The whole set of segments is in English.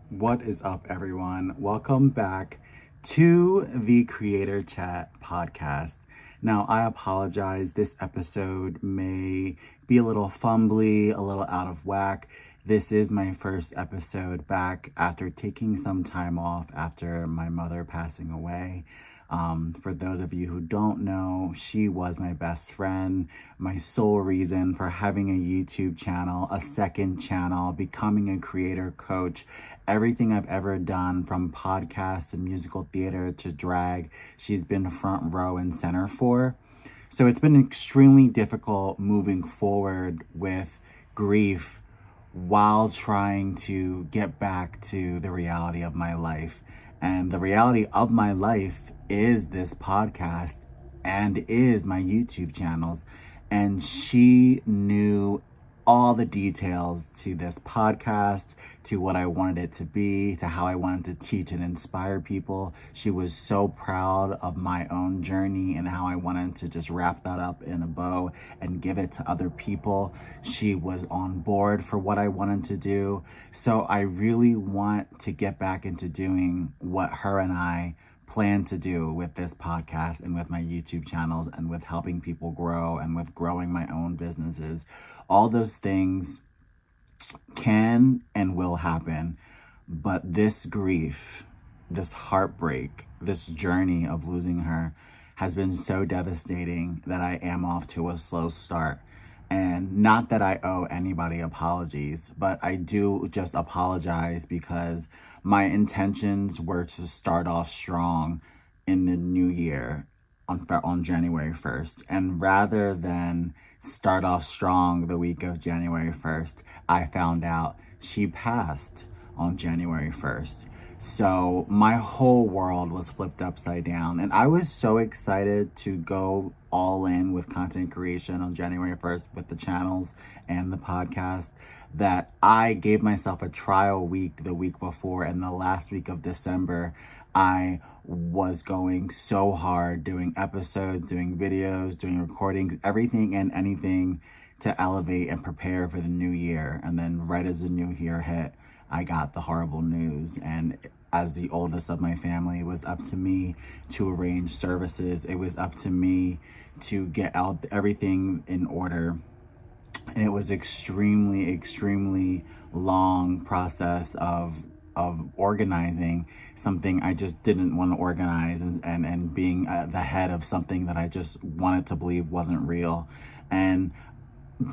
What is up, everyone? Welcome back to the Creator Chat podcast. Now, I apologize. This episode may be a little fumbly, a little out of whack. This is my first episode back after taking some time off after my mother passing away. For those of you who don't know, she was my best friend, my sole reason for having a YouTube channel, a second channel, becoming a creator coach. Everything I've ever done, from podcast to musical theater to drag, she's been front row and center for. So it's been extremely difficult moving forward with grief while trying to get back to the reality of my life. And the reality of my life is this podcast and is my YouTube channels. And she knew all the details to this podcast, to what I wanted it to be, to how I wanted to teach and inspire people. She was so proud of my own journey and how I wanted to just wrap that up in a bow and give it to other people. She was on board for what I wanted to do. So I really want to get back into doing what her and I plan to do with this podcast and with my YouTube channels and with helping people grow and with growing my own businesses. All those things can and will happen, but this grief, this heartbreak, this journey of losing her has been so devastating that I am off to a slow start. And not that I owe anybody apologies, but I do just apologize because my intentions were to start off strong in the new year on January 1st. And rather than start off strong the week of January 1st, I found out she passed on January 1st. So my whole world was flipped upside down. And I was so excited to go all in with content creation on January 1st with the channels and the podcast that I gave myself a trial week the week before. And the last week of December, I was going so hard, doing episodes, doing videos, doing recordings, everything and anything to elevate and prepare for the new year. And then right as the new year hit, I got the horrible news. And as the oldest of my family, it was up to me to arrange services. It was up to me to get out everything in order. And it was extremely long process of organizing something I just didn't want to organize and being the head of something that I just wanted to believe wasn't real. And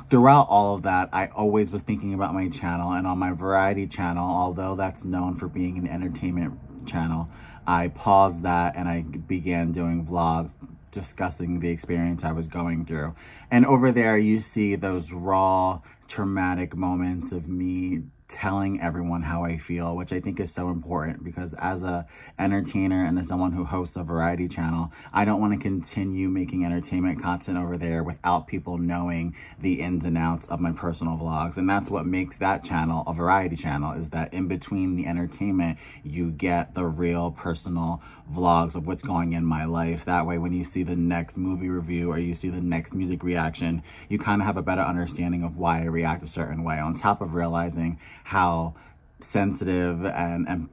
throughout all of that, I always was thinking about my channel. And on my variety channel, although that's known for being an entertainment channel, I paused that and I began doing vlogs discussing the experience I was going through. And over there, you see those raw, traumatic moments of me telling everyone how I feel, which I think is so important because as a entertainer and as someone who hosts a variety channel, I don't want to continue making entertainment content over there without people knowing the ins and outs of my personal vlogs. And that's what makes that channel a variety channel, is that in between the entertainment, you get the real personal vlogs of what's going in my life. That way, when you see the next movie review or you see the next music reaction, you kind of have a better understanding of why I react a certain way, on top of realizing how sensitive and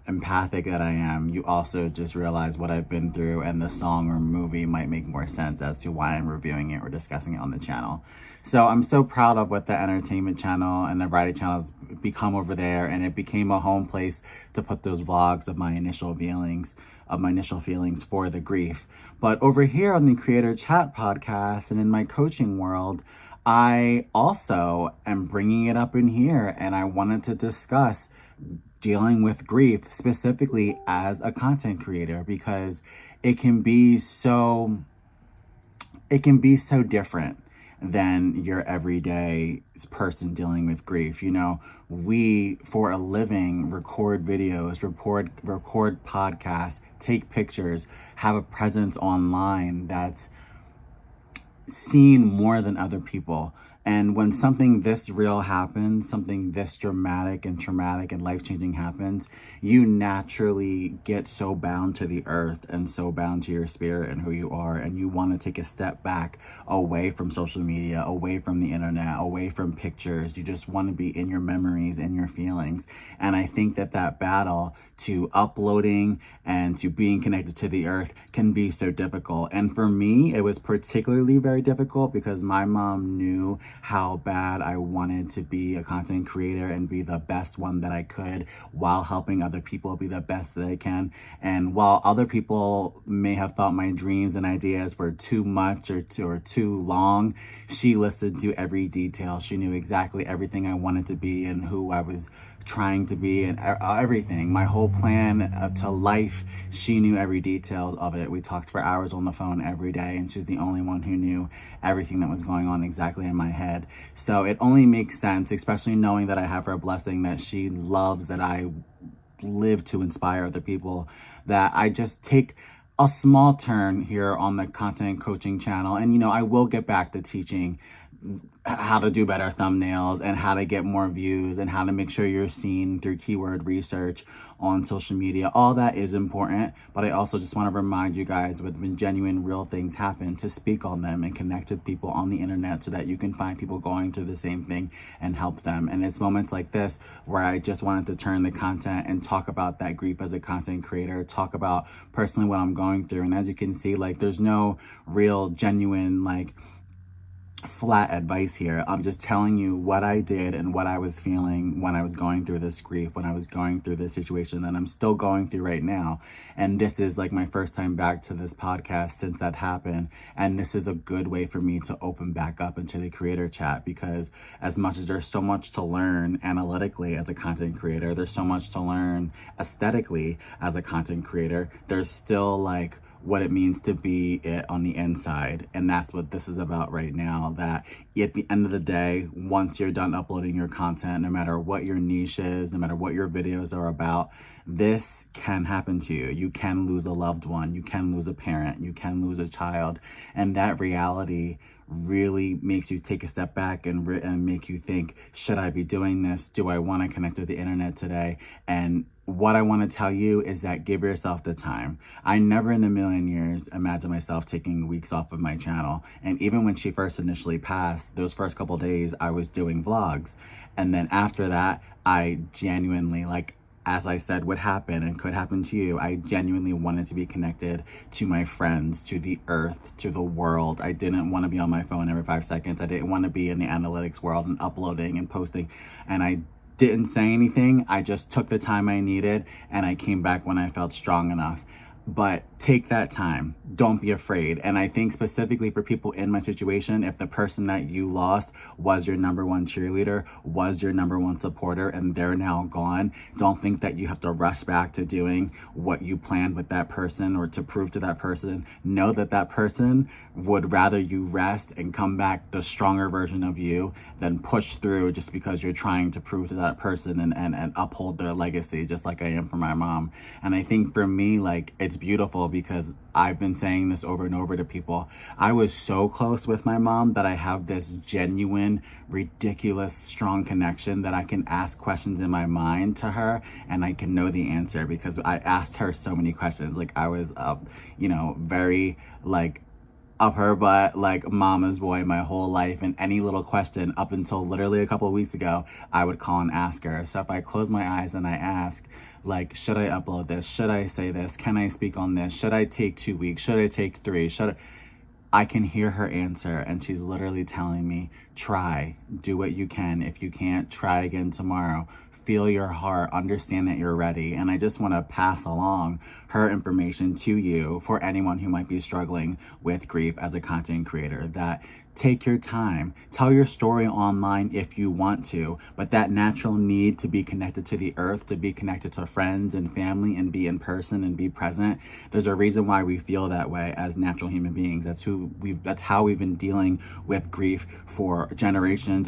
empathic that I am. You also just realize what I've been through, and the song or movie might make more sense as to why I'm reviewing it or discussing it on the channel. So I'm so proud of what the entertainment channel and the variety channel has become over there, and it became a home place to put those vlogs of my initial feelings for the grief. But over here on the Creator Chat podcast and in my coaching world, I also am bringing it up in here, and I wanted to discuss dealing with grief specifically as a content creator, because it can be so different than your everyday person dealing with grief. You know, we, for a living, record videos, record podcasts, take pictures, have a presence online that's seen more than other people. And when something this real happens, something this dramatic and traumatic and life-changing happens, you naturally get so bound to the earth and so bound to your spirit and who you are. And you want to take a step back away from social media, away from the internet, away from pictures. You just want to be in your memories and your feelings. And I think that that battle to uploading and to being connected to the earth can be so difficult. And for me, it was particularly very difficult because my mom knew how bad I wanted to be a content creator and be the best one that I could while helping other people be the best that they can. And while other people may have thought my dreams and ideas were too much or too long, she listened to every detail. She knew exactly everything I wanted to be and who I was trying to be and everything. My whole plan to life, she knew every detail of it. We talked for hours on the phone every day, and she's the only one who knew everything that was going on exactly in my head. So it only makes sense, especially knowing that I have her blessing, that she loves that I live to inspire other people, that I just take a small turn here on the content coaching channel. And, you know, I will get back to teaching how to do better thumbnails and how to get more views and how to make sure you're seen through keyword research on social media. All that is important, but I also just want to remind you guys, when genuine, real things happen, to speak on them and connect with people on the internet so that you can find people going through the same thing and help them. And it's moments like this where I just wanted to turn the content and talk about that grief as a content creator, talk about personally what I'm going through. And as you can see, like, there's no real genuine, like, flat advice here. I'm just telling you what I did and what I was feeling when I was going through this grief, when I was going through this situation that I'm still going through right now. And this is like my first time back to this podcast since that happened. And this is a good way for me to open back up into the creator chat, because as much as there's so much to learn analytically as a content creator, there's so much to learn aesthetically as a content creator, there's still like what it means to be it on the inside. And that's what this is about right now, that at the end of the day, once you're done uploading your content, no matter what your niche is, no matter what your videos are about, this can happen to you. You can lose a loved one, you can lose a parent, you can lose a child. And that reality really makes you take a step back and make you think, should I be doing this? Do I want to connect with the internet today? And what I want to tell you is that give yourself the time. I never in a million years imagined myself taking weeks off of my channel. And even when she first initially passed, those first couple days, I was doing vlogs. And then after that, I genuinely, like, as I said, would happen and could happen to you, I genuinely wanted to be connected to my friends, to the earth, to the world. I didn't want to be on my phone every 5 seconds. I didn't want to be in the analytics world and uploading and posting. And I didn't say anything. I just took the time I needed, and I came back when I felt strong enough. But take that time. Don't be afraid. And I think specifically for people in my situation, if the person that you lost was your number one cheerleader, was your number one supporter, and they're now gone, don't think that you have to rush back to doing what you planned with that person or to prove to that person. Know that that person would rather you rest and come back the stronger version of you than push through just because you're trying to prove to that person and uphold their legacy, just like I am for my mom. And I think for me, like, it's beautiful because I've been saying this over and over to people. I was so close with my mom that I have this genuine, ridiculous, strong connection that I can ask questions in my mind to her and I can know the answer because I asked her so many questions. Like, I was, very like up her butt, like mama's boy my whole life, and any little question up until literally a couple of weeks ago, I would call and ask her. So if I close my eyes and I ask, like, should I upload this? Should I say this? Can I speak on this? Should I take 2 weeks? Should I take 3? I can hear her answer, and she's literally telling me, try, do what you can. If you can't, try again tomorrow. Feel your heart, understand that you're ready. And I just want to pass along her information to you for anyone who might be struggling with grief as a content creator, that take your time, tell your story online if you want to, but that natural need to be connected to the earth, to be connected to friends and family and be in person and be present, there's a reason why we feel that way as natural human beings. That's how we've been dealing with grief for generations